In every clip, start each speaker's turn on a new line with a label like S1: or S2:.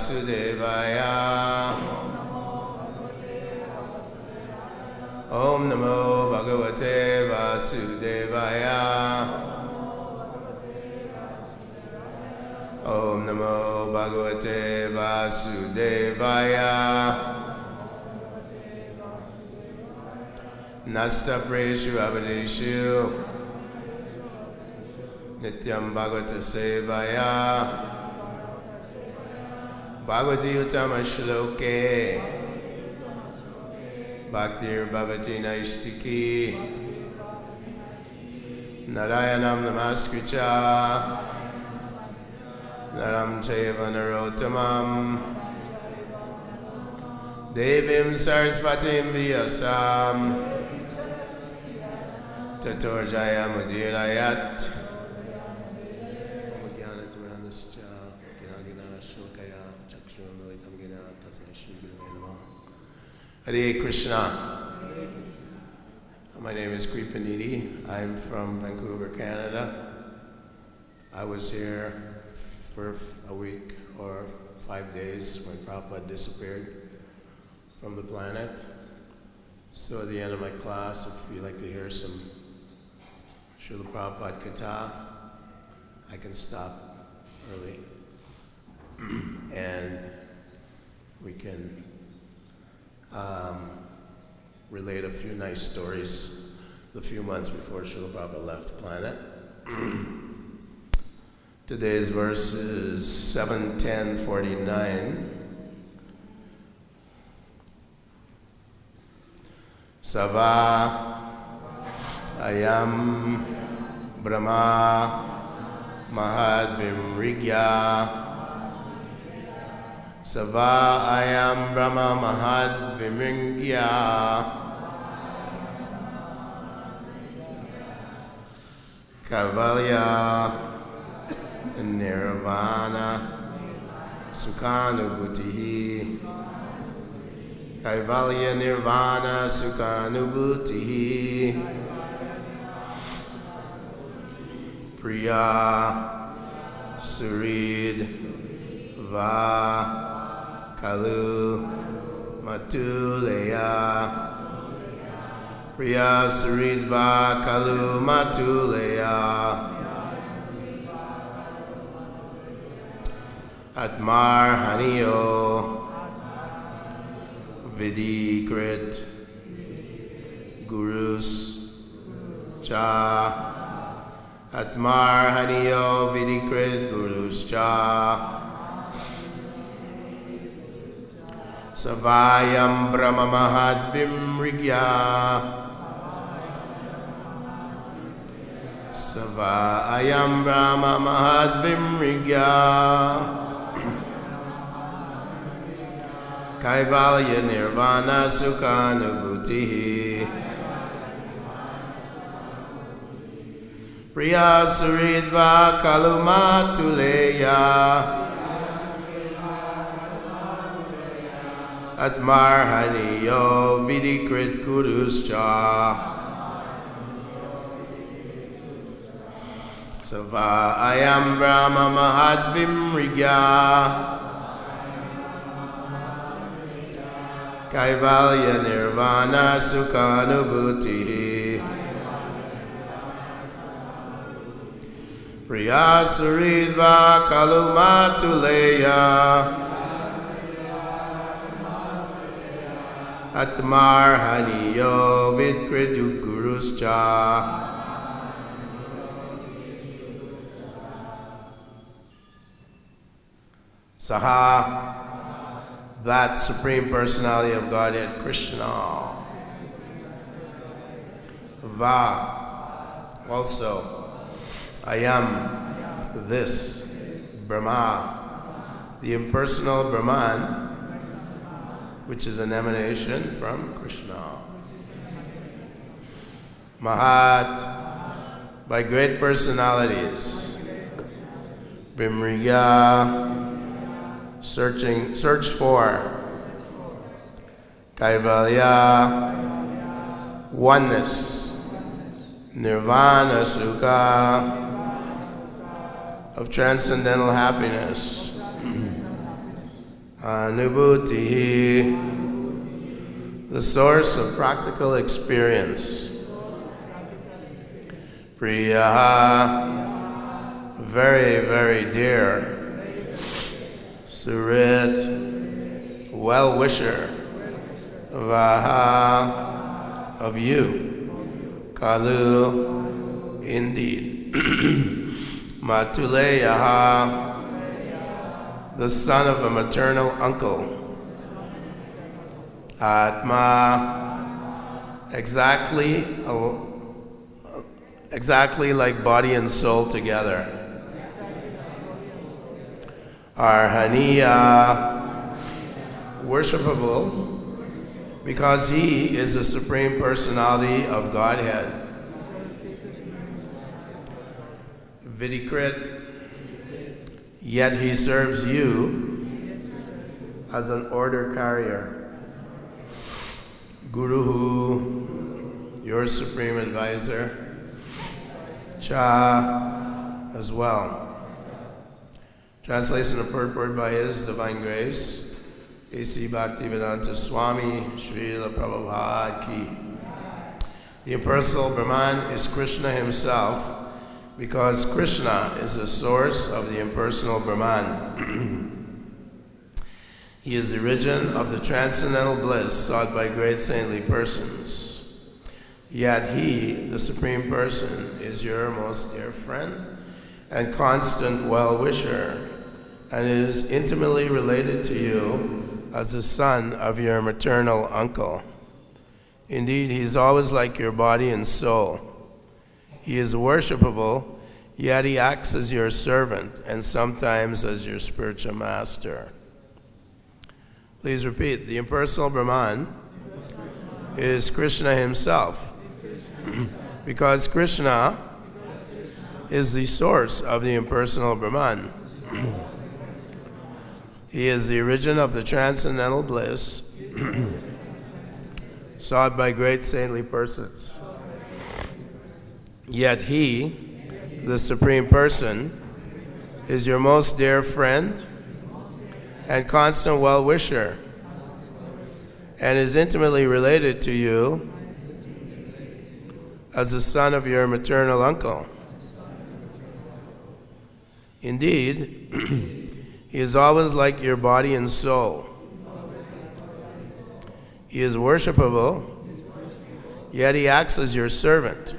S1: Vasudevaya. Om Namo Bhagavate Vasudevaya. Om Namo Bhagavate Vasudevaya. Nasta Preshu Abadeshu Nityam Bhagavata Sevaya. Bhagavati Uttama Shloke Bhaktir Bhavati Naistiki Narayanam Namaskricha Naram Chaiva Narottamam Devim Sarasvatim Vyasam Tator Jaya Mudirayat. Hare Krishna. My name is Kripanidhi. I'm from Vancouver, Canada. I was here for a week or 5 days when Prabhupada disappeared from the planet. So at the end of my class, if you'd like to hear some Srila Prabhupada Katha, I can stop early and we can relate a few nice stories the few months before Srila Prabhupada left the planet. Today's verse is 7.10.49. Sava ayam brahma mahadvimrigya. Sava ayam brahma mahadvimrigya. Kavalya nirvana sukhanubhutihi. Kaivalya nirvana sukhanubhutihi. Priya surid va kalu matuleya. Priya surid va kalu matuleya. Atmar haniyo vidikrit gurus cha. Atmar haniyo vidikrit gurus cha. Savayam brahma mahadvimrigya. Savayam brahma mahadvimrigya. Kaivalya nirvana sukhanubhutihi. Priya suridva kalumatuleya. Atmar haniyo vidikrit guruscha. Sava ayam brahma mahadvimrigya. Kaivalya nirvana sukhanubhutihi. Priya suridva kalumatuleya. Atmar haniyo vidkrit guruscha. Saha, that Supreme Personality of Godhead, Krishna. Va, also, I am this Brahma, the impersonal Brahman, which is an emanation from Krishna. Mahat, by great personalities. Vimriga, search for. Kaivalya, oneness. Nirvana Sukha, of transcendental happiness. Anubhuti, the source of practical experience. Priya, very, very dear. Surit, well-wisher. Vaha, of you. Kalu, indeed. Matuleyaha, the son of a maternal uncle. Atma, exactly like body and soul together. Arhaniya, worshipable, because he is the Supreme Personality of Godhead. Vidikrit, yet he serves you as an order carrier. Guruhu, your supreme advisor. Cha, as well. Translation of purport by His Divine Grace, A.C. Bhaktivedanta Swami, Srila Prabhupada Ki. The impersonal Brahman is Krishna himself, because Krishna is the source of the impersonal Brahman. He is the origin of the transcendental bliss sought by great saintly persons. Yet he, the Supreme Person, is your most dear friend and constant well-wisher, and is intimately related to you as the son of your maternal uncle. Indeed, he is always like your body and soul. He is worshipable, yet he acts as your servant and sometimes as your spiritual master. Please repeat. The impersonal Brahman is Krishna himself, because Krishna is the source of the impersonal Brahman. He is the origin of the transcendental bliss sought by great saintly persons. Yet he, the Supreme Person, is your most dear friend and constant well-wisher, and is intimately related to you as the son of your maternal uncle. Indeed, he is always like your body and soul. He is worshipable, yet he acts as your servant,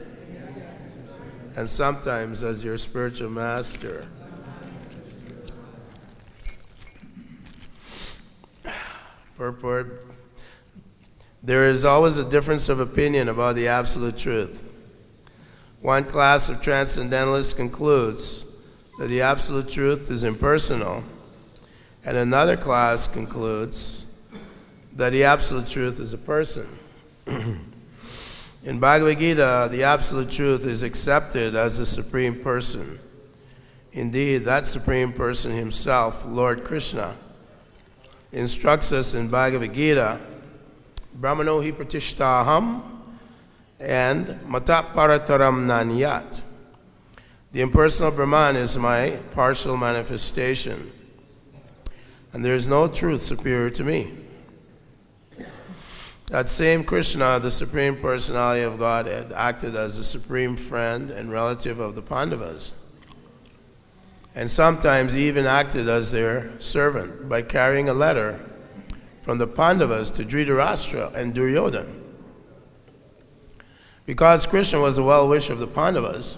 S1: and sometimes as your spiritual master. Purport. There is always a difference of opinion about the absolute truth. One class of transcendentalists concludes that the absolute truth is impersonal, and another class concludes that the absolute truth is a person. In Bhagavad Gita, the absolute truth is accepted as the Supreme Person. Indeed, that Supreme Person himself, Lord Krishna, instructs us in Bhagavad Gita, Brahmano hi pratishtaham and mataparataram nanyat. The impersonal Brahman is my partial manifestation, and there is no truth superior to me. That same Krishna, the Supreme Personality of Godhead, acted as the supreme friend and relative of the Pandavas, and sometimes he even acted as their servant by carrying a letter from the Pandavas to Dhritarashtra and Duryodhana. Because Krishna was the well-wisher of the Pandavas,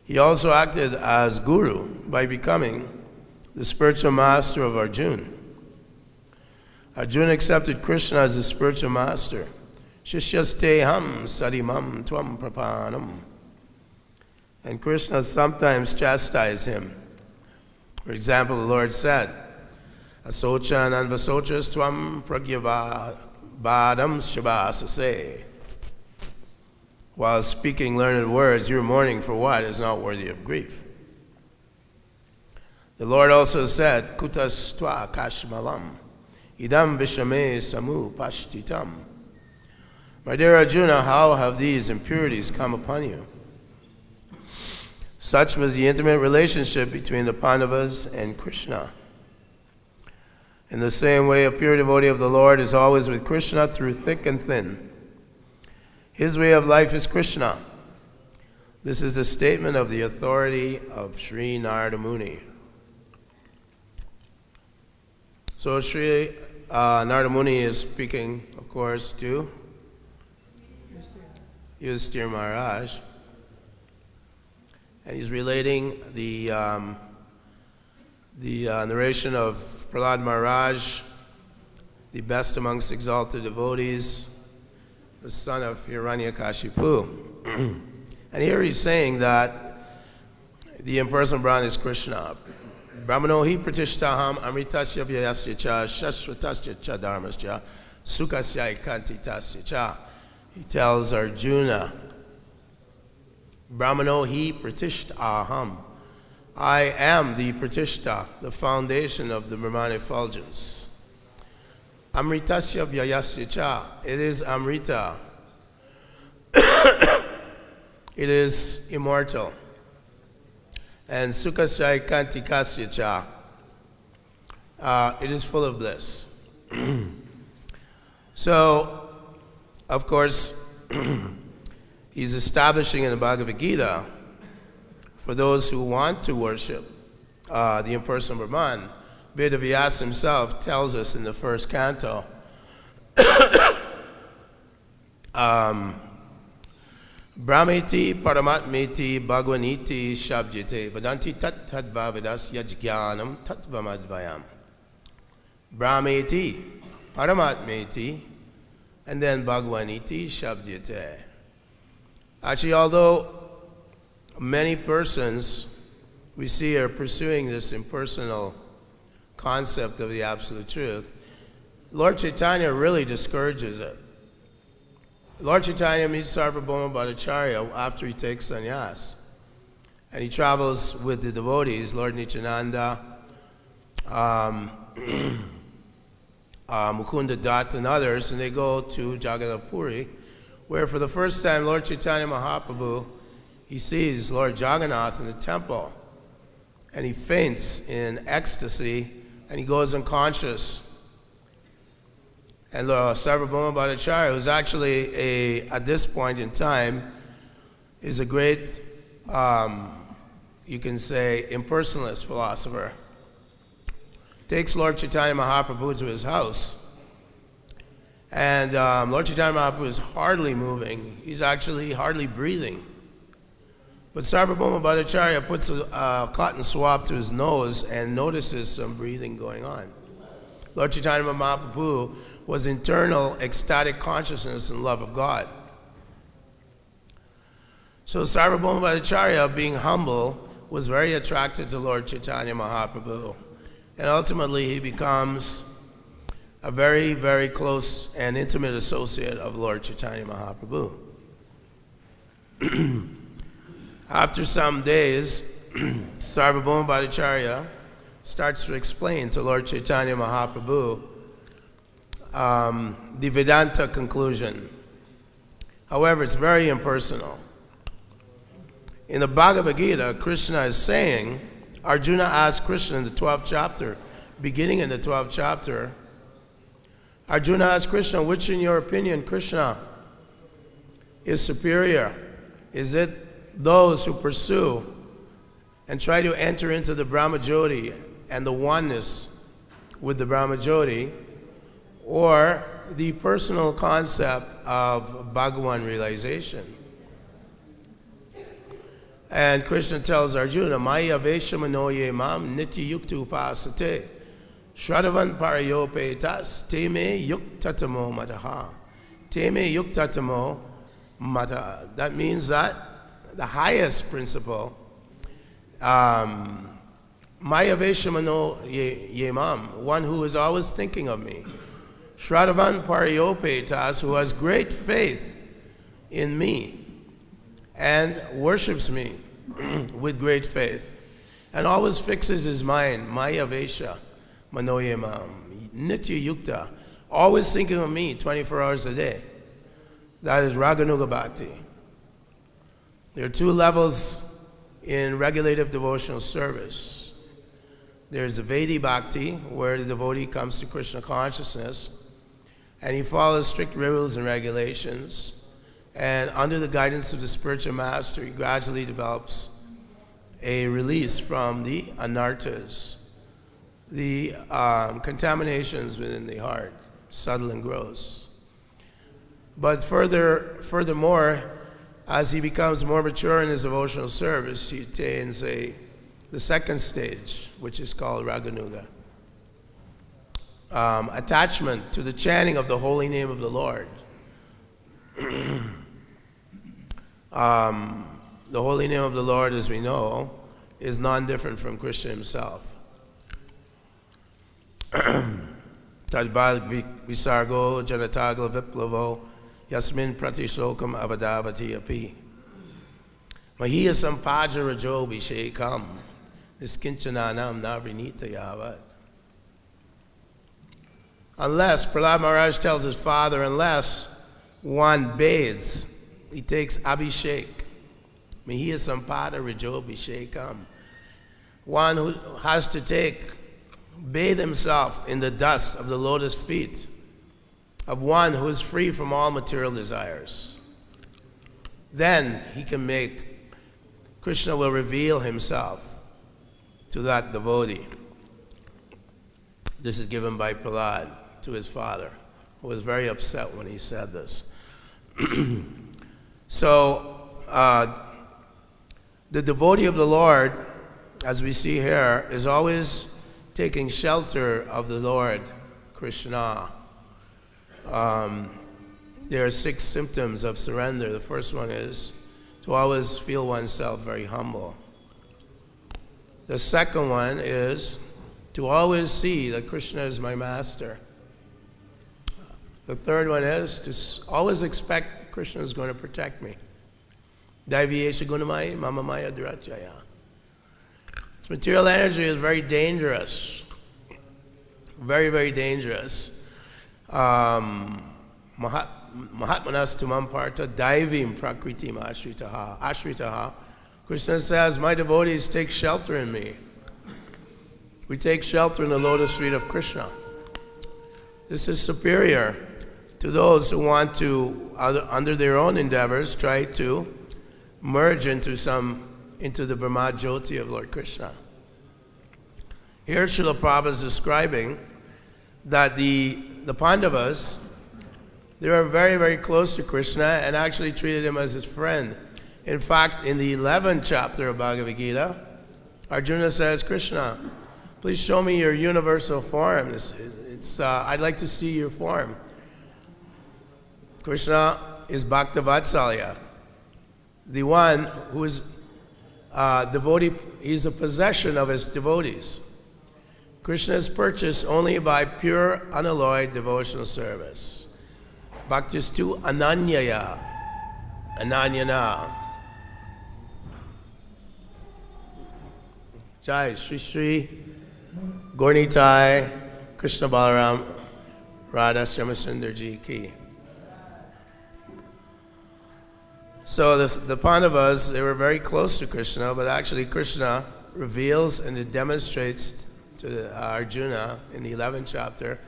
S1: he also acted as guru by becoming the spiritual master of Arjuna. Arjuna accepted Krishna as his spiritual master. Shishyasteham sadimam tvam prapanam. And Krishna sometimes chastised him. For example, the Lord said, Asochan anvasochas tvam pragyavadam shabasase. While speaking learned words, your mourning for what is not worthy of grief. The Lord also said, Kutas tva kashmalam, idam vishame samu pashtitam. My dear Arjuna, how have these impurities come upon you? Such was the intimate relationship between the Pandavas and Krishna. In the same way, a pure devotee of the Lord is always with Krishna through thick and thin. His way of life is Krishna. This is the statement of the authority of Sri Narada Muni. So Sri Narada Muni is speaking, of course, to Yudhishthira Maharaj. And he's relating the narration of Prahlad Maharaj, the best amongst exalted devotees, the son of Hiranyakashipu. And here he's saying that the impersonal Brahman is Krishna. Brahmano hi pratishtaham amritasya vyayasya cha shashvatasya cha dharmasya sukasya ikantitasya cha. He tells Arjuna, Brahmano hi pratishtaham. I am the pratishta, the foundation of the Brahman effulgence. Amritasya vyayasya cha. It is Amrita. It is immortal. And Sukasya Kantikasya cha. It is full of bliss. So, of course, he's establishing in the Bhagavad Gita, for those who want to worship the impersonal Brahman, Vedavyas himself tells us in the first canto, Brahmeti Paramatmeti Bhagwaniti Shabjite Vadanti Tat Tadvavidas Yajgyanam Tatvamadvayam. Brahmeti Paramatmeti and then Bhagwaniti Shabjite. Actually, although many persons we see are pursuing this impersonal concept of the absolute truth, Lord Chaitanya really discourages it. Lord Chaitanya meets Sarvabhauma Bhattacharya after he takes sannyas. And he travels with the devotees, Lord Nityananda, Mukunda Dutt, and others, and they go to Jagannath Puri, where for the first time Lord Chaitanya Mahaprabhu, he sees Lord Jagannath in the temple, and he faints in ecstasy, and he goes unconscious. And Sarvabhauma Bhattacharya, who's actually, at this point in time, is a great, you can say, impersonalist philosopher, takes Lord Chaitanya Mahaprabhu to his house. And Lord Chaitanya Mahaprabhu is hardly moving. He's actually hardly breathing. But Sarvabhauma Bhattacharya puts a cotton swab to his nose and notices some breathing going on. Lord Chaitanya Mahaprabhu was internal ecstatic consciousness and love of God. So Sarvabhauma Bhattacharya, being humble, was very attracted to Lord Chaitanya Mahaprabhu. And ultimately he becomes a very, very close and intimate associate of Lord Chaitanya Mahaprabhu. After some days, Sarvabhauma Bhattacharya starts to explain to Lord Chaitanya Mahaprabhu the Vedanta conclusion. However, it's very impersonal. In the Bhagavad Gita, Krishna is saying, Arjuna asked Krishna in the 12th chapter, beginning in the 12th chapter, Arjuna asked Krishna, which in your opinion, Krishna, is superior? Is it those who pursue and try to enter into the Brahmajyoti and the oneness with the Brahmajyoti, or the personal concept of Bhagavan realization? And Krishna tells Arjuna, Maya Veshamanoye Mam Nitya Yukta Upasate Shraddhavan Parayopetas Teme Yuktatamo Mataha. Teme Yuktatamo Mataha. That means that the highest principle, Maya Veshamano Yemam, one who is always thinking of me. Shraddhavan Parayopetas, who has great faith in me and worships me with great faith, and always fixes his mind, Maya Vesha Manoyamam, Nitya Yukta, always thinking of me 24 hours a day. That is Raganuga Bhakti. There are two levels in regulative devotional service. There's the Vedic Bhakti, where the devotee comes to Krishna consciousness, and he follows strict rules and regulations. And under the guidance of the spiritual master, he gradually develops a release from the anarthas, the contaminations within the heart, subtle and gross. But furthermore, as he becomes more mature in his devotional service, he attains the second stage, which is called Raganuga. Attachment to the chanting of the holy name of the Lord. The holy name of the Lord, as we know, is non-different from Krishna himself. Tadvad visargo janatagla viplavo yasmin pratishokam avadavati api. Mahiya sampaja rajo bhishekam niskinchananam navrinita yavat. Unless, Prahlad Maharaj tells his father, unless one bathes, he takes abhishek. Mahiya sampada rajo bhishekam. One who has to bathe himself in the dust of the lotus feet of one who is free from all material desires. Then he can Krishna will reveal himself to that devotee. This is given by Prahlad to his father, who was very upset when he said this. So, the devotee of the Lord, as we see here, is always taking shelter of the Lord, Krishna. There are 6 symptoms of surrender. The first one is to always feel oneself very humble. The second one is to always see that Krishna is my master. The third one is to always expect that Krishna is going to protect me. Daiviyesha gunamaya mama maya durachaya. This material energy is very dangerous. Very, very dangerous. Mahatmanas tumam partha daivim prakritim ashritaha. Krishna says, my devotees take shelter in me. We take shelter in the lotus feet of Krishna. This is superior to those who want to, under their own endeavors, try to merge into the Brahma Jyoti of Lord Krishna. Here Srila Prabhupada is describing that the Pandavas, they were very, very close to Krishna and actually treated him as his friend. In fact, in the 11th chapter of Bhagavad Gita, Arjuna says, Krishna, please show me your universal form. I'd like to see your form. Krishna is Bhaktavatsalya, the one who is devotee. He's a possession of his devotees. Krishna is purchased only by pure, unalloyed devotional service. Bhaktistu ananyaya, ananyana. Jai Shri Shri Gaurnitai Krishna Balaram Radha Shyamsundar Ji Ki. So the Pandavas, they were very close to Krishna, but actually Krishna reveals and it demonstrates to Arjuna in the 11th chapter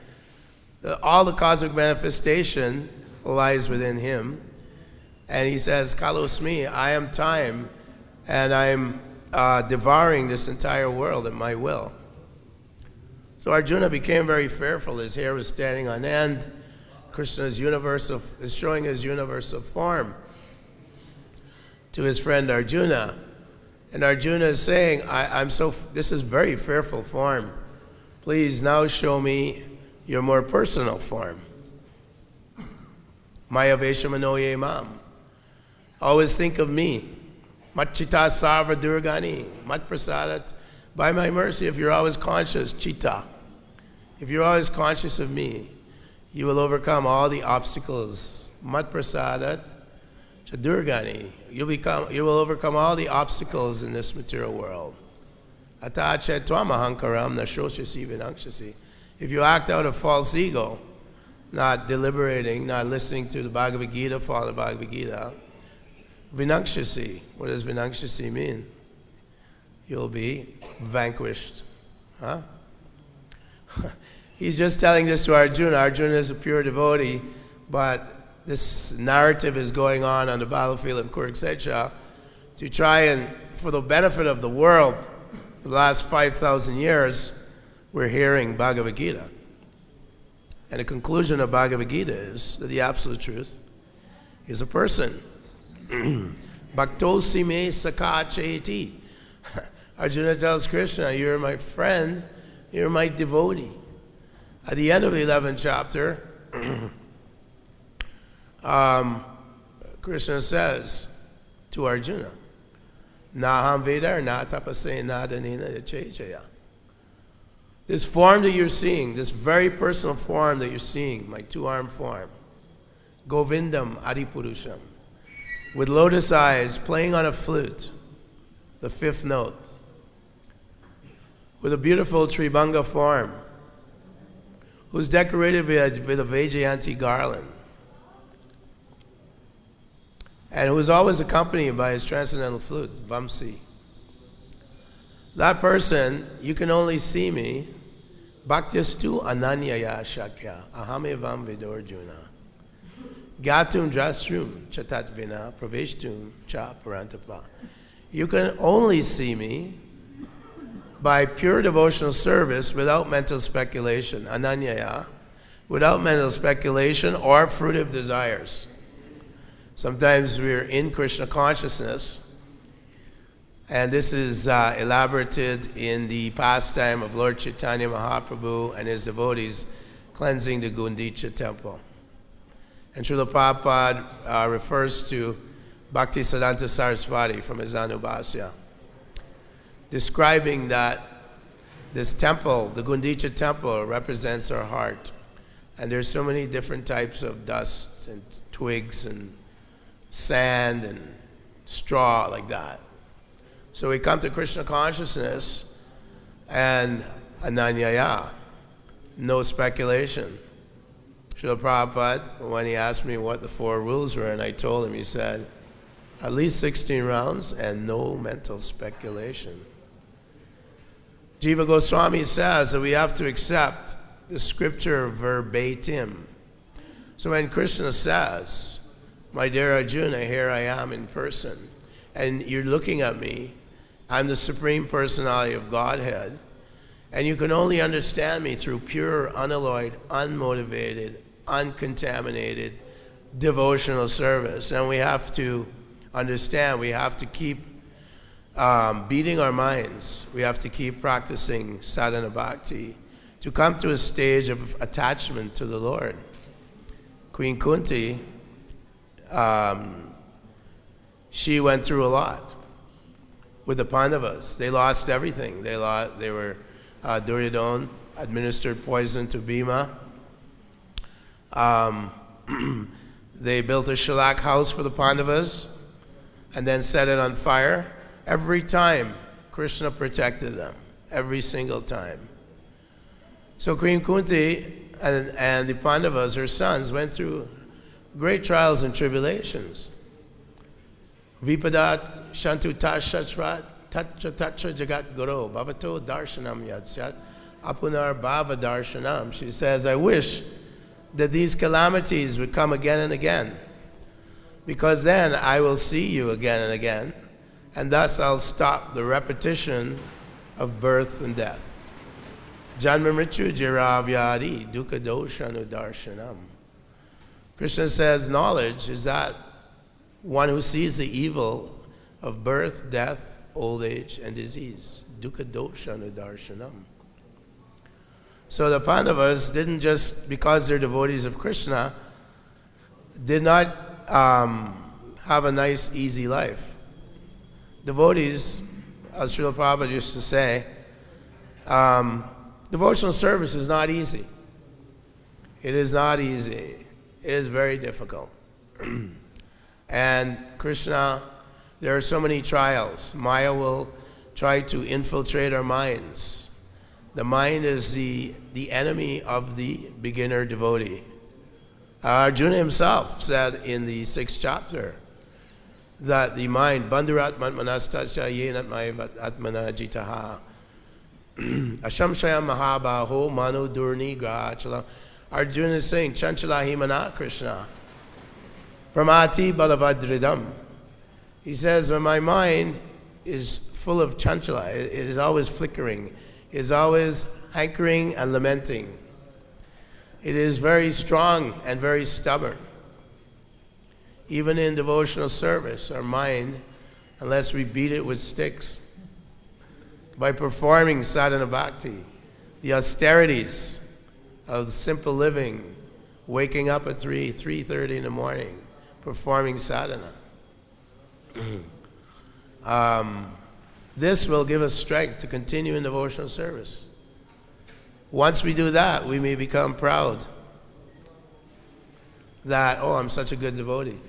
S1: that all the cosmic manifestation lies within him. And he says, Kalosmi, I am time, and I am devouring this entire world at my will. So Arjuna became very fearful. His hair was standing on end. Krishna is showing his universal form to his friend Arjuna. And Arjuna is saying, this is very fearful form. Please now show me your more personal form. Maya Veshamanoye Mam. Always think of me. Matchita Sarva Durgani. Mat Prasadat. By my mercy, if you're always conscious, Chitta. If you're always conscious of me, you will overcome all the obstacles. Mat Prasadat Chadurgani. You will overcome all the obstacles in this material world. Atache Twamahankaram Nashoshasi Vinakshasi. If you act out of false ego, not deliberating, not listening to the Bhagavad Gita, follow the Bhagavad Gita, Vinakshasi. What does Vinakshasi mean? You'll be vanquished. Huh? He's just telling this to Arjuna. Arjuna is a pure devotee, but this narrative is going on the battlefield of Kurukshetra to try and, for the benefit of the world, for the last 5,000 years, we're hearing Bhagavad Gita. And the conclusion of Bhagavad Gita is that the absolute truth is a person. Bhaktosi me sakha cheti. Arjuna tells Krishna, you're my friend, you're my devotee. At the end of the 11th chapter, Krishna says to Arjuna, Naham Vedar na tapase nadanina yachechaya. This form that you're seeing, this very personal form that you're seeing, my two-armed form, Govindam Adipurusham, with lotus eyes, playing on a flute, the fifth note, with a beautiful Tribhanga form, who's decorated with a Vaijayanti garland, and who is always accompanied by his transcendental flute, Vamsi. That person, you can only see me, Bhaktistu Ananyaya Shakya, Ahamevam Vidorjuna, Gatum Drastrum Chatatvina, Praveshtum Cha Parantapa. You can only see me by pure devotional service without mental speculation, Ananyaya, without mental speculation or fruitive desires. Sometimes we're in Krishna consciousness, and this is elaborated in the pastime of Lord Chaitanya Mahaprabhu and his devotees cleansing the Gundicha temple. And Srila Prabhupada refers to Bhakti Siddhanta Saraswati from his Anubhasya, describing that this temple, the Gundicha temple, represents our heart. And there's so many different types of dust and twigs and sand and straw like that. So we come to Krishna consciousness and Ananyaya, no speculation. Srila Prabhupada, when he asked me what the 4 rules were, and I told him, he said, at least 16 rounds and no mental speculation. Jiva Goswami says that we have to accept the scripture verbatim. So when Krishna says, my dear Arjuna, here I am in person, and you're looking at me, I'm the Supreme Personality of Godhead, and you can only understand me through pure, unalloyed, unmotivated, uncontaminated devotional service. And we have to understand, we have to keep beating our minds. We have to keep practicing sadhana bhakti to come to a stage of attachment to the Lord. Queen Kunti, she went through a lot with the Pandavas. They lost everything. They were Duryodhana administered poison to Bhima. They built a shellak house for the Pandavas and then set it on fire. Every time, Krishna protected them. Every single time. So Queen Kunti and the Pandavas, her sons, went through great trials and tribulations. Vipadat shantu tashachrat tacha jagat guru bhavato darshanam yatsyat apunar bhava darshanam. She says, I wish that these calamities would come again and again, because then I will see you again and again, and thus I'll stop the repetition of birth and death. Janma mrityu jiravyadi dukkha doshanu darshanam. Krishna says knowledge is that one who sees the evil of birth, death, old age, and disease. Dukkha doshanu darshanam. So the Pandavas didn't just, because they're devotees of Krishna, did not have a nice, easy life. Devotees, as Srila Prabhupada used to say, devotional service is not easy. It is not easy. It is very difficult. And Krishna, there are so many trials. Maya will try to infiltrate our minds. The mind is the enemy of the beginner devotee. Arjuna himself said in the 6th chapter that the mind, bandhuratmatmanastasya yenatmaya atmana jitaha, Ashamshaya Mahabaho Manu Durni Grahachalam. Arjuna is saying, Chanchala Himana Krishna. Pramati Balavadridam. He says, when my mind is full of chanchala, it is always flickering, it is always hankering and lamenting. It is very strong and very stubborn. Even in devotional service, our mind, unless we beat it with sticks, by performing sadhana bhakti, the austerities of simple living, waking up at 3:30 in the morning, performing sadhana. This will give us strength to continue in devotional service. Once we do that, we may become proud that, oh, I'm such a good devotee.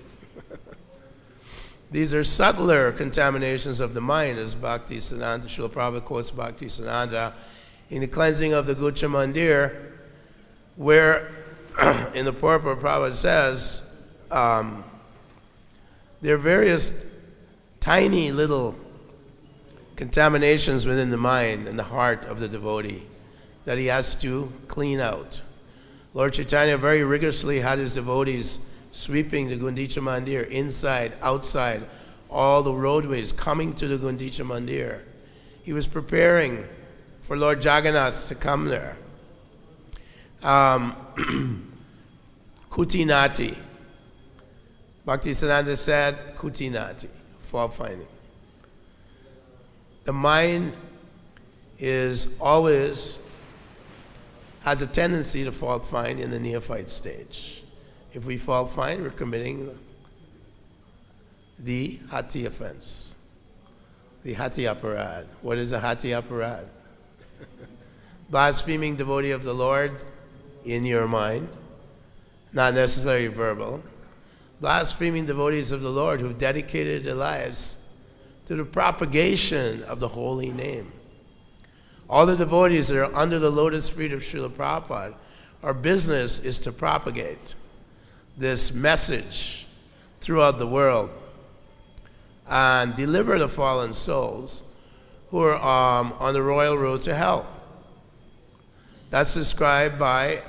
S1: These are subtler contaminations of the mind, as Bhakti Siddhanta, Srila Prabhupada quotes Bhakti Siddhanta in the cleansing of the Gucha Mandir, where in the purport Prabhupada says, there are various tiny little contaminations within the mind and the heart of the devotee that he has to clean out. Lord Chaitanya very rigorously had his devotees sweeping the Gundicha Mandir, inside, outside, all the roadways coming to the Gundicha Mandir. He was preparing for Lord Jagannath to come there. Kutinati. Bhaktisiddhanta said, Kutinati, fault finding. The mind is always, has a tendency to fault find in the neophyte stage. If we fault find, we're committing the hati offense, the hati aparad. What is a hati aparad? Blaspheming devotee of the Lord in your mind, not necessarily verbal. Blaspheming devotees of the Lord who've dedicated their lives to the propagation of the holy name. All the devotees that are under the lotus feet of Srila Prabhupada, our business is to propagate this message throughout the world and deliver the fallen souls who are on the royal road to hell. That's described by,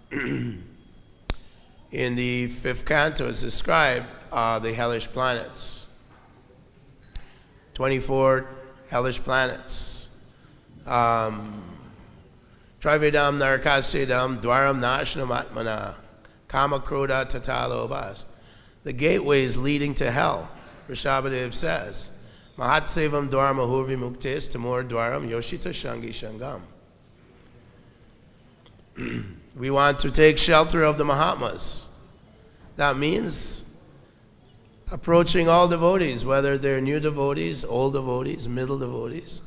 S1: in the 5th canto, it's described the hellish planets. 24 hellish planets. Trivedam Narakasedam Dwaram Nashnam Atmana Kama Krodha Tatalobas. The gateways leading to hell, Rishabhadev says. Mahatsevam Dwarma Hurvi Muktes Tamur Dwaram Yoshita Shangi Shangam. We want to take shelter of the Mahatmas. That means approaching all devotees, whether they're new devotees, old devotees, middle devotees,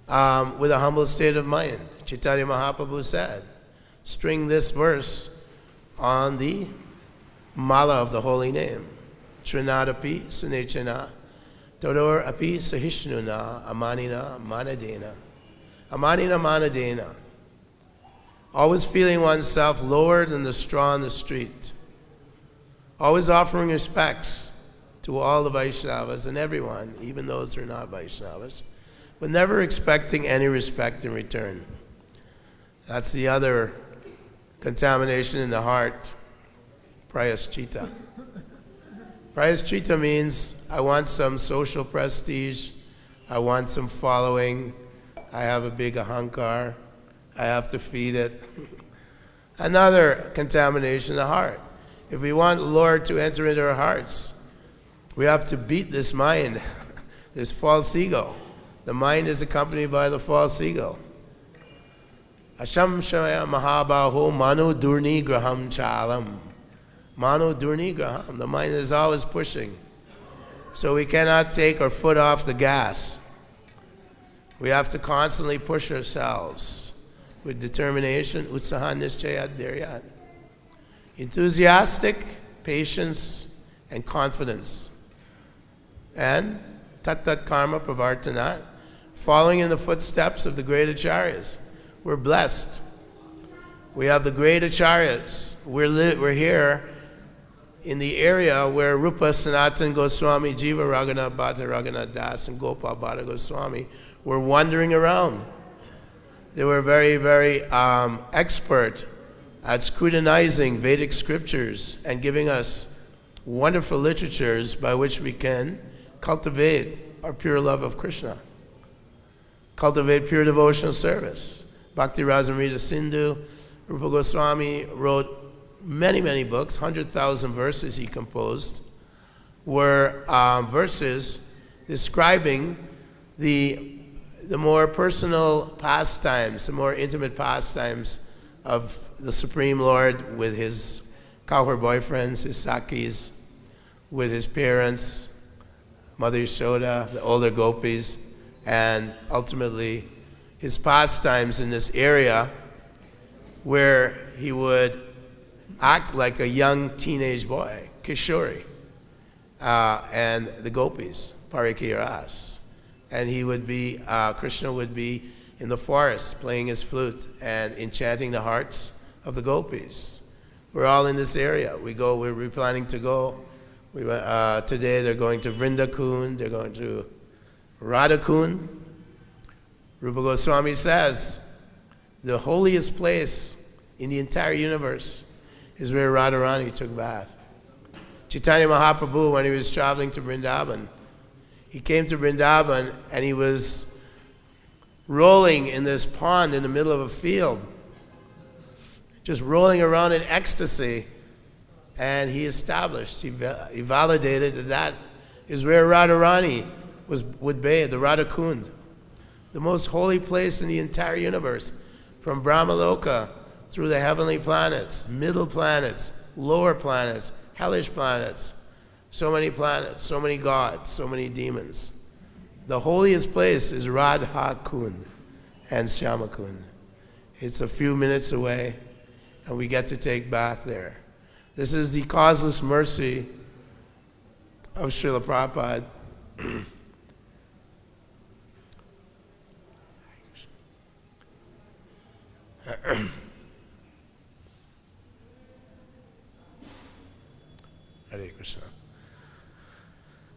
S1: with a humble state of mind. Chaitanya Mahaprabhu said, string this verse on the mala of the holy name. Trinadapi sunechana, todor api sahishnuna, amanina manadena. Amanina manadena. Always feeling oneself lower than the straw on the street. Always offering respects to all the Vaishnavas and everyone, even those who are not Vaishnavas, but never expecting any respect in return. That's the other contamination in the heart, prayaschita. Prayaschita means I want some social prestige, I want some following, I have a big ahankar, I have to feed it. Another contamination in the heart. If we want the Lord to enter into our hearts, we have to beat this mind, this false ego. The mind is accompanied by the false ego. Asham Shaya Mahabaho Manu Durni Graham Chalam. Manu Durni Graham. The mind is always pushing. So we cannot take our foot off the gas. We have to constantly push ourselves with determination, utsaha nischayat dhiryat. Enthusiastic, patience, and confidence. And tat karma pravartanat, following in the footsteps of the great acharyas. We're blessed. We have the great acharyas. We're here in the area where Rupa Sanatan Goswami, Jiva Raghunath Bhatta Raghunath Das, and Gopal Bhatta Goswami were wandering around. They were very, very expert at scrutinizing Vedic scriptures and giving us wonderful literatures by which we can cultivate our pure love of Krishna, cultivate pure devotional service. Bhakti Rasamrita Sindhu, Rupa Goswami wrote many, many books, 100,000 verses he composed, were verses describing the more personal pastimes, the more intimate pastimes of the Supreme Lord with his cowherd boyfriends, his sakis, with his parents, Mother Yashoda, the older gopis, and ultimately his pastimes in this area where he would act like a young teenage boy, Kishori, and the gopis, Parikiras. And he would be, Krishna would be in the forest playing his flute and enchanting the hearts of the gopis. We're all in this area. We're planning to go. Today they're going to Vrindavan, they're going to Radhakund. Rupa Goswami says, the holiest place in the entire universe is where Radharani took bath. Chaitanya Mahaprabhu, when he was traveling to Vrindavan, he came to Vrindavan and he was rolling in this pond in the middle of a field, just rolling around in ecstasy. And he established, he validated that is where Radharani would bathe, the Radhakund, the most holy place in the entire universe, from Brahmaloka through the heavenly planets, middle planets, lower planets, hellish planets, so many planets, so many gods, so many demons. The holiest place is Radhakund and Shyamakund. It's a few minutes away, and we get to take bath there. This is the causeless mercy of Srila Prabhupada. Hare Krishna.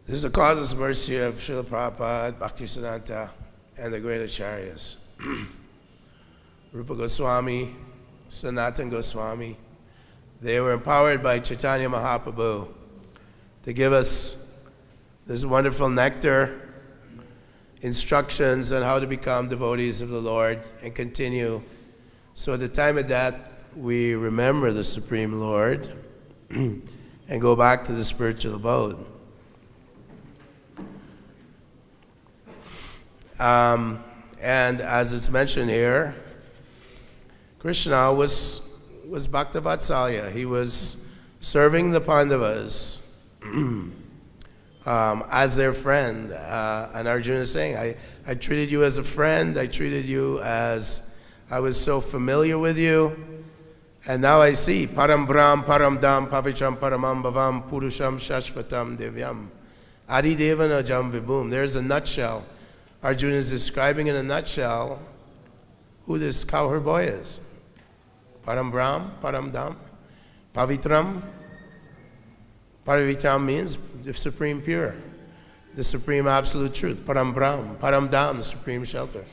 S1: This is the causeless mercy of Srila Prabhupada, Bhaktisiddhanta, and the great acharyas. Rupa Goswami, Sanatana Goswami, they were empowered by Chaitanya Mahaprabhu to give us this wonderful nectar, instructions on how to become devotees of the Lord and continue. So at the time of death, we remember the Supreme Lord and go back to the spiritual abode. And as it's mentioned here, Krishna was Bhaktavatsalya. He was serving the Pandavas as their friend. And Arjuna is saying, I treated you as a friend. I treated you as I was so familiar with you. And now I see, Param Brahm, Param Dham, Pavitram Paramam Bhavam, Purusham Shashvatam Devyam, Adi Devana Jam Vibhum. There's a nutshell. Arjuna is describing in a nutshell who this cowherd boy is. Param Brahm, Param Dham, Pavitram. Pavitram means the supreme pure, the supreme absolute truth. Param Brahm, Param Dham, the supreme shelter.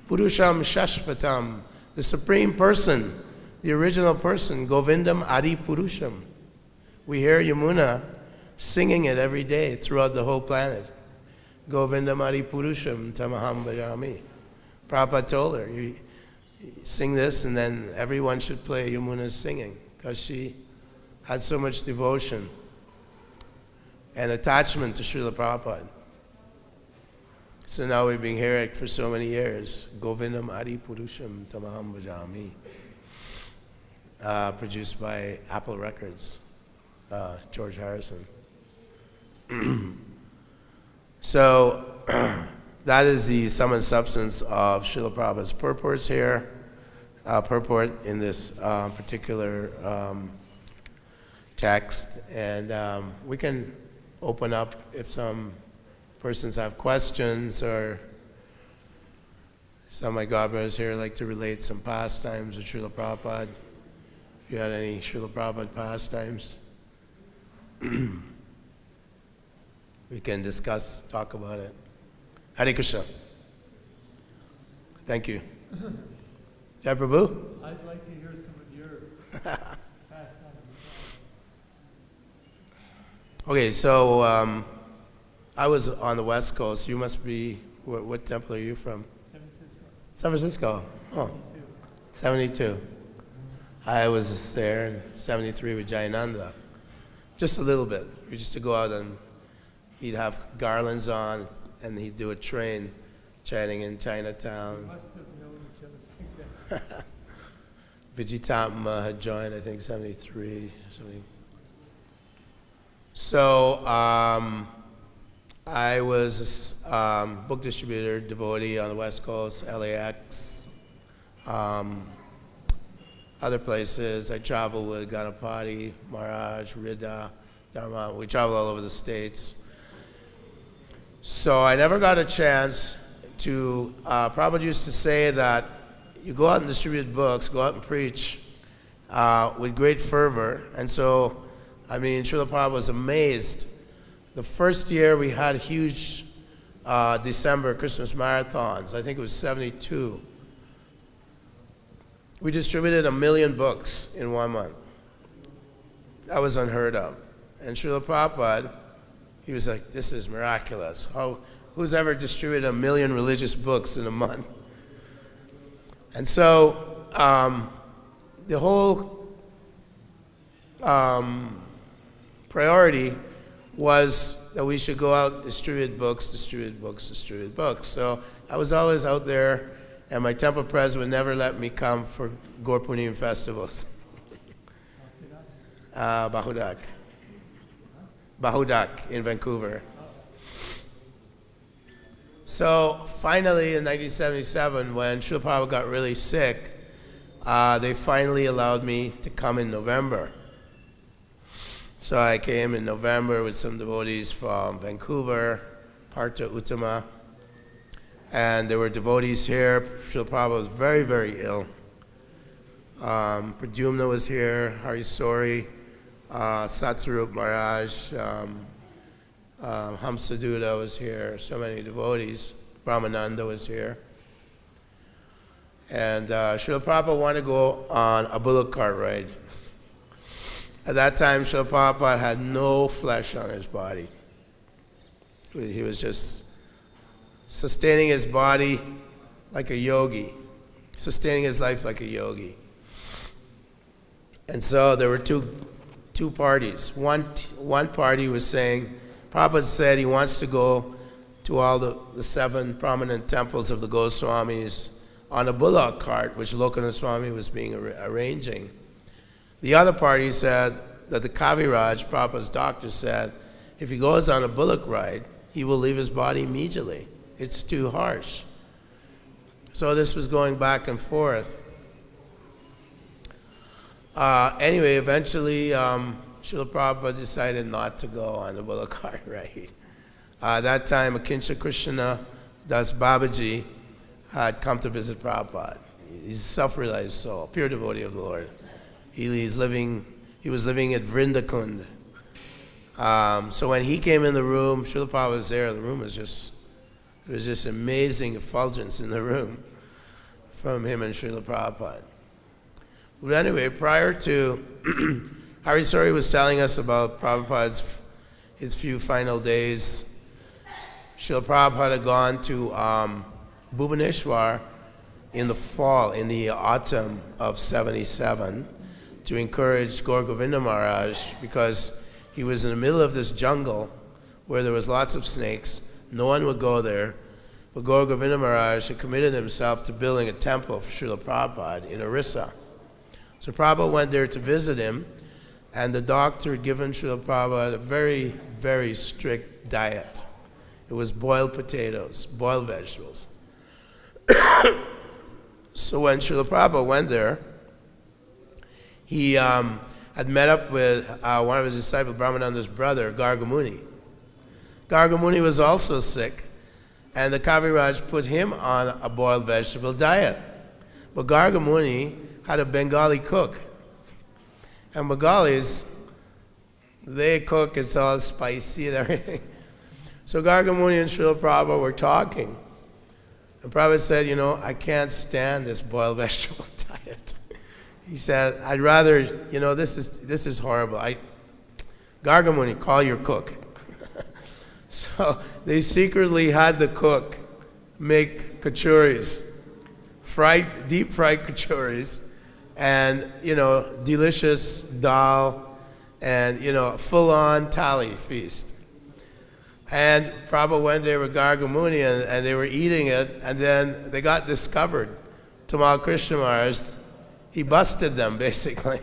S1: Purusham Shashvatam, the supreme person, the original person, Govindam Adi Purusham. We hear Yamuna singing it every day throughout the whole planet. Govindam Adi Purusham Tamaham Bhajami. Prabhupada told her, you sing this and then everyone should play Yamuna's singing, because she had so much devotion and attachment to Srila Prabhupada. So now we've been hearing it for so many years. Govindam Adi Purusham Tamaham Bhajami. Produced by Apple Records, George Harrison. So that is the sum and substance of Srila Prabhupada's purports here, purport in this particular text. And we can open up if some persons have questions, or some of my godbrothers here like to relate some pastimes of Srila Prabhupada. If you had any Srila Prabhupada pastimes, we can discuss, talk about it. Hare Krishna. Thank you. Jai Prabhu?
S2: I'd like to hear some of your pastime.
S1: Okay, so I was on the West Coast. You must be, what temple are you from? San Francisco. Oh, 72. I was there in 73 with Jayananda. Just a little bit. We used to go out and he'd have garlands on and he'd do a train chatting in Chinatown.
S2: You must have known each other.
S1: Vijitatma had joined, I think, 73. So I was a book distributor, devotee on the West Coast, LAX, other places. I traveled with Ganapati, Maharaj, Rida, Dharma. We traveled all over the States. So I never got a chance to, Prabhupada used to say that you go out and distribute books, go out and preach with great fervor. And so, I mean, Srila Prabhupada was amazed. The first year we had huge December Christmas marathons. I think it was 72. We distributed 1 million books in 1 month. That was unheard of. And Srila Prabhupada, he was like, this is miraculous. Who's ever distributed 1 million religious books in a month? And so the whole priority was that we should go out, distribute books. So I was always out there, and my temple president would never let me come for Gaur Punim festivals. Bahudak in Vancouver. So finally in 1977, when Srila Prabhupada got really sick, they finally allowed me to come in November. So I came in November with some devotees from Vancouver, Partha Uttama, and there were devotees here. Srila Prabhupada was very, very ill. Pradyumna was here, Harisori, Satsarup Maharaj, Hamsaduta was here, so many devotees. Brahmananda was here. And Srila Prabhupada wanted to go on a bullock cart ride. At that time, Srila Prabhupada had no flesh on his body. He was just sustaining his body like a yogi, sustaining his life like a yogi. And so there were two parties. One party was saying, Prabhupada said he wants to go to all the 7 prominent temples of the Goswamis on a bullock cart, which Lokanath Swami was arranging. The other party said that the Kaviraj, Prabhupada's doctor, said if he goes on a bullock ride, he will leave his body immediately. It's too harsh. So this was going back and forth. Anyway, eventually, Srila Prabhupada decided not to go on the bullock cart ride. That time, Akinsha Krishna Das Babaji had come to visit Prabhupada. He's a self-realized soul, pure devotee of the Lord. He was living at Vrindavan Dham. So when he came in the room, Srila Prabhupada was there. The room was just amazing effulgence in the room from him and Srila Prabhupada. But anyway, prior to, Harisori was telling us about Prabhupada's his few final days. Srila Prabhupada had gone to Bhubaneswar in the fall, in the autumn of 77, to encourage Gaur Govinda Maharaj, because he was in the middle of this jungle where there was lots of snakes. No one would go there. But Gaur Govinda Maharaj had committed himself to building a temple for Srila Prabhupada in Orissa. So Prabhupada went there to visit him, and the doctor had given Srila Prabhupada a very, very strict diet. It was boiled potatoes, boiled vegetables. So when Srila Prabhupada went there, he had met up with one of his disciples, Brahmananda's brother, Gargamuni. Gargamuni was also sick, and the Kaviraj put him on a boiled vegetable diet. But Gargamuni had a Bengali cook. And Bengalis, they cook, it's all spicy and everything. So Gargamuni and Srila Prabhupada were talking. And Prabhupada said, I can't stand this boiled vegetable diet. He said, I'd rather, this is horrible. Gargamuni, call your cook. So they secretly had the cook make kachuris, deep fried kachuris, and, delicious dal, and, full-on thali feast. And Prabhupada went there with Gargamuni, and they were eating it, and then they got discovered. Tamal Krishna Maharaj, he busted them, basically.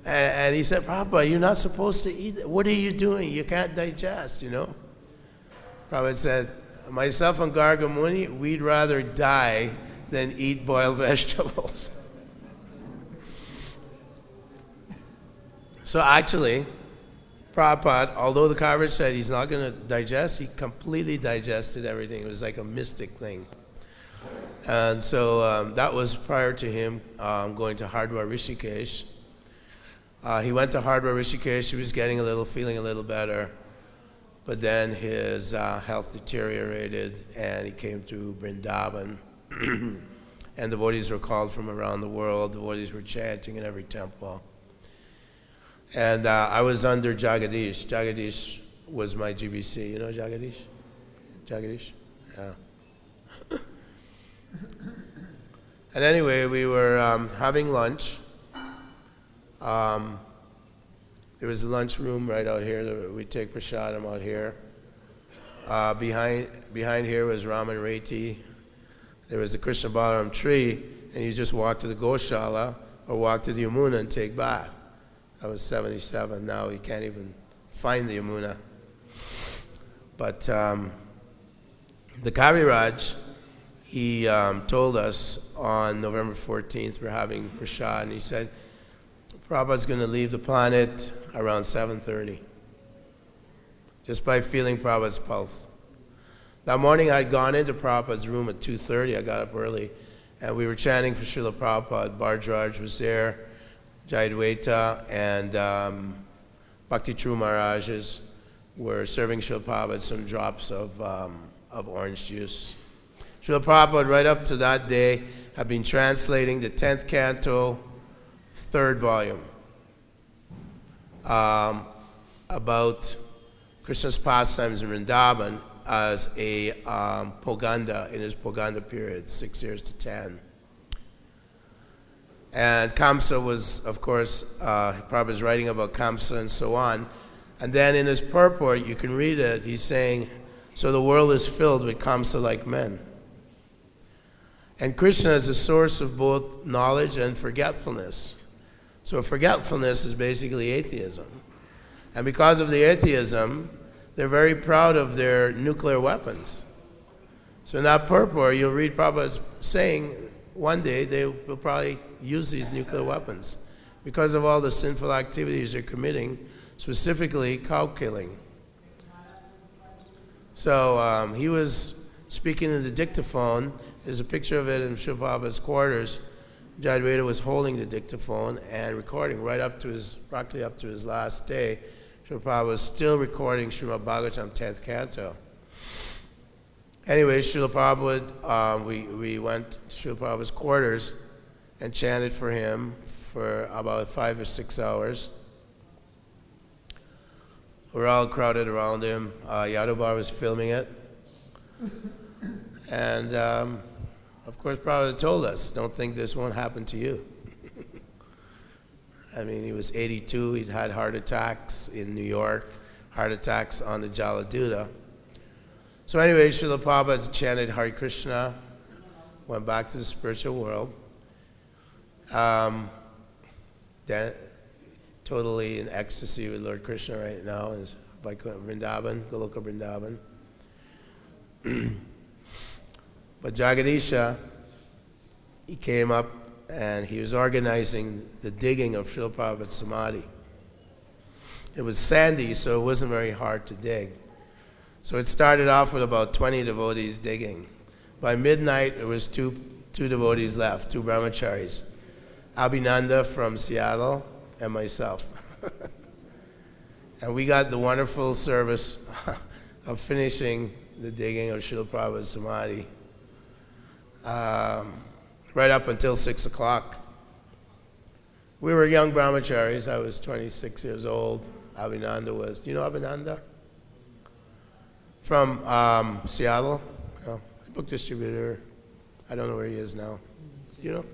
S1: And he said, Prabhupada, you're not supposed to eat it. What are you doing? You can't digest, Prabhupada said, myself and Gargamuni, we'd rather die than eat boiled vegetables. So actually, Prabhupada, although the Kaviraj said he's not going to digest, he completely digested everything. It was like a mystic thing. And so that was prior to him going to Hardwar Rishikesh. He went to Hardwar Rishikesh. He was feeling a little better. But then his health deteriorated, and he came to Vrindavan. And devotees were called from around the world. Devotees were chanting in every temple. And I was under Jagadish. Jagadish was my GBC. You know Jagadish? Jagadish? Yeah. And anyway, we were having lunch. There was a lunch room right out here. We take prasadam out here. Behind here was Raman Reti. There was a Krishna Balaram tree, and you just walk to the Goshala or walk to the Yamuna and take bath. I was 77. Now you can't even find the Yamuna. But the Kaviraj, he told us on November 14th, we're having prasad, and he said, Prabhupada's going to leave the planet around 7:30, just by feeling Prabhupada's pulse. That morning I'd gone into Prabhupada's room at 2:30. I got up early, and we were chanting for Srila Prabhupada. Bhardraj was there, Jayadvaita, and Bhakti True Maharajas were serving Srila Prabhupada some drops of orange juice. Srila Prabhupada, right up to that day, had been translating the 10th Canto, 3rd volume, about Krishna's pastimes in Vrindavan as a Poganda in his Poganda period, 6 years to 10. And Kamsa was, of course, Prabhupada was writing about Kamsa and so on. And then in his purport, you can read it, he's saying, so the world is filled with Kamsa-like men. And Krishna is a source of both knowledge and forgetfulness. So forgetfulness is basically atheism. And because of the atheism, they're very proud of their nuclear weapons. So in that purport, you'll read Prabhupada saying one day they will probably use these nuclear weapons because of all the sinful activities they're committing, specifically cow killing. So he was speaking in the dictaphone. There's a picture of it in Srila Prabhupada's quarters. Jayadvaita was holding the dictaphone and recording right up to practically up to his last day. Srila Prabhupada was still recording Srimad Bhagavatam 10th Canto. Anyway, Srila Prabhupada, we went to Srila Prabhupada's quarters and chanted for him for about 5 or 6 hours. We're all crowded around him. Yadobar was filming it. And of course, Prabhupada told us, don't think this won't happen to you. I mean, he was 82, he'd had heart attacks in New York, heart attacks on the Jaladuta. So anyway, Srila Prabhupada chanted Hare Krishna, went back to the spiritual world. Then, totally in ecstasy with Lord Krishna right now, in Vrindavan, Goloka Vrindavan. But Jagadisha, he came up and he was organizing the digging of Srila Prabhupada's Samadhi. It was sandy, so it wasn't very hard to dig. So it started off with about 20 devotees digging. By midnight, there was two devotees left, 2 brahmacharis, Abhinanda from Seattle and myself. And we got the wonderful service of finishing the digging of Srila Prabhupada's Samadhi. right up until 6 o'clock. We were young brahmacharis. I was 26 years old. Abhinanda was, do you know Abhinanda? From Seattle, book distributor. I don't know where he is now. You know?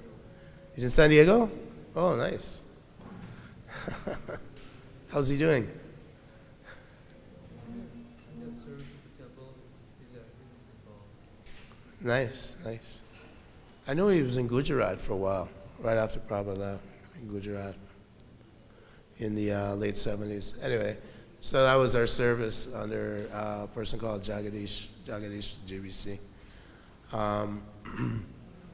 S1: He's in San Diego? Oh, nice. How's he doing? Nice, nice. I know he was in Gujarat for a while, right after Prabhupada left, in Gujarat, in the late 70s. Anyway, so that was our service under a person called Jagadish GBC.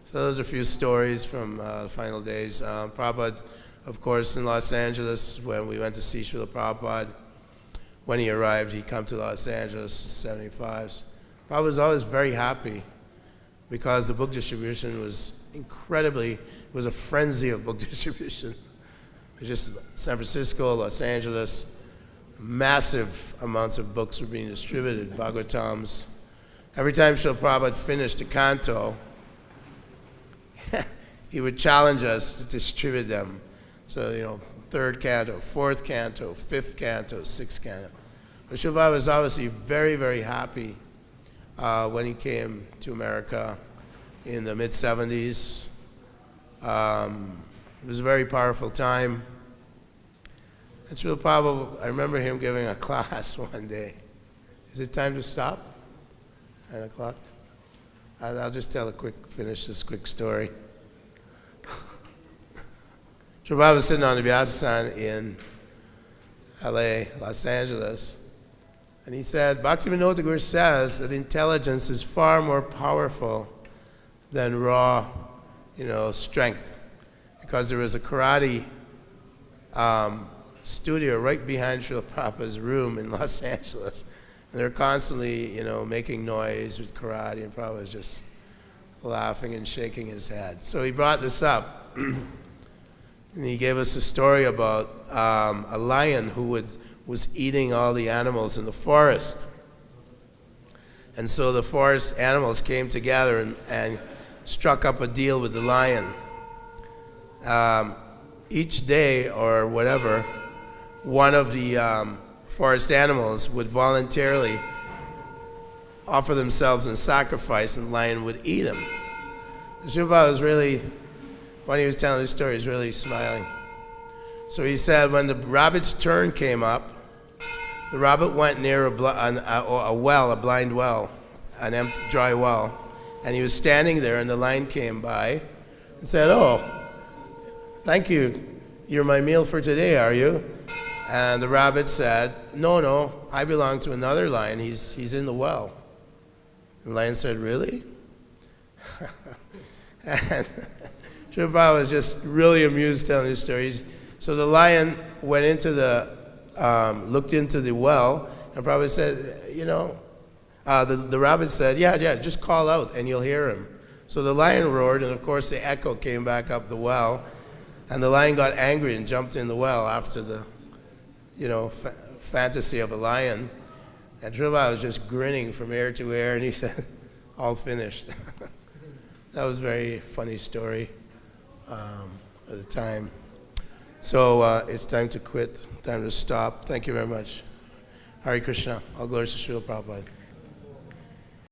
S1: So those are a few stories from the final days. Prabhupada, of course, in Los Angeles, when we went to see Srila Prabhupada, when he arrived, he come to Los Angeles, 75s. Prabhupada was always very happy because the book distribution was incredibly, it was a frenzy of book distribution. It was just San Francisco, Los Angeles, massive amounts of books were being distributed, Bhagavatams. Every time Srila Prabhupada finished a canto, he would challenge us to distribute them. So, third canto, fourth canto, fifth canto, sixth canto. But Srila Prabhupada was obviously very, very happy when he came to America in the mid-70s. It was a very powerful time. And Srila Prabhupada, I remember him giving a class one day. Is it time to stop? 9 o'clock? I'll just finish this quick story. Srila Prabhupada was sitting on the Vyasa in LA, Los Angeles, and he said, Bhaktivinoda Thakur says that intelligence is far more powerful than raw, strength. Because there was a karate studio right behind Srila Prabhupada's room in Los Angeles. And they're constantly, making noise with karate, and Prabhupada was just laughing and shaking his head. So he brought this up, and he gave us a story about a lion who was eating all the animals in the forest. And so the forest animals came together and struck up a deal with the lion. Each day or whatever, one of the forest animals would voluntarily offer themselves in sacrifice, and the lion would eat them. Srila was really, when he was telling the story, he was really smiling. So he said when the rabbit's turn came up, the rabbit went near a blind well, an empty, dry well, and he was standing there, and the lion came by and said, "Oh, thank you. You're my meal for today, are you?" And the rabbit said, No, I belong to another lion. He's in the well. And the lion said, "Really?" And Srila Prabhupada was just really amused telling his stories. So the lion went into looked into the well, and Prabhupada said, the rabbit said, yeah, just call out and you'll hear him. So the lion roared, and of course the echo came back up the well, and the lion got angry and jumped in the well after the, fantasy of a lion. And Srila was just grinning from ear to ear, and he said, all finished. That was a very funny story at the time. So it's time to quit, time to stop. Thank you very much. Hare Krishna. All glories to Srila Prabhupada.